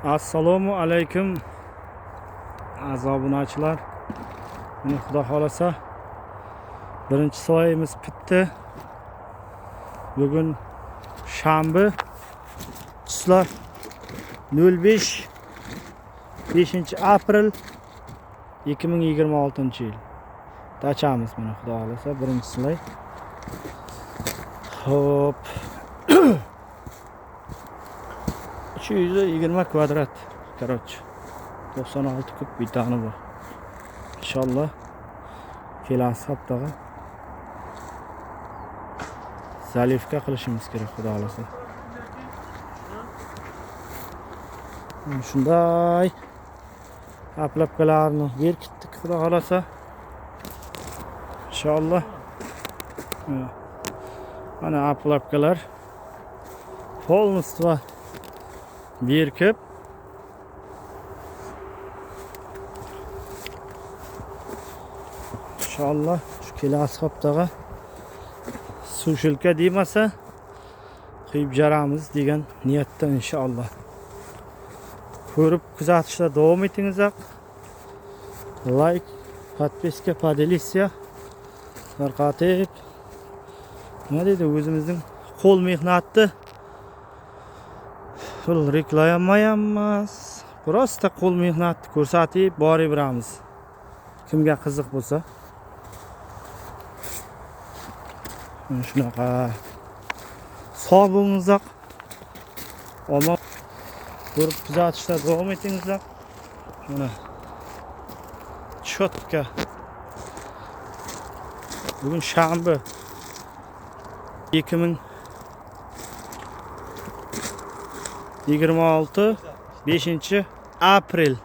Assalomu alaykum obunachilar. Buni Xudo xolasa birinchi soyimiz bitdi. Bugun shanba. Qishlar 5-aprel 2026-yil. Tachamiz buni Xudo xolasa birinchi soy. Hop. 220 kvadrat. Короче, 96 kub bitani bor. İnşallah kelasi haftaga zalivka qilishimiz kerak Xudo xolasa. Shunday aplapkalarni berkitdik Xudo xolasa. İnşallah. Mana aplapkalar полностью berkib inşallah şu kelasi haftaga sushilka demasa quyib jaramiz degan niyatda inşallah. Ko'rib kuzatishda davom etingizlar. Like, подписка, поделиться. Tarqatib. Nima deydi o'zimizning qo'l mehnati. Pul reklama emas. Просто qo'l mehnatni ko'rsatib boraveramiz. Kimga qiziq bo'lsa. Shunaqa sog' bo'lingizlar. Omon ko'rib kuzatishda davom etingizlar. Mana chotka. Bugun shanba 2026 5-aprel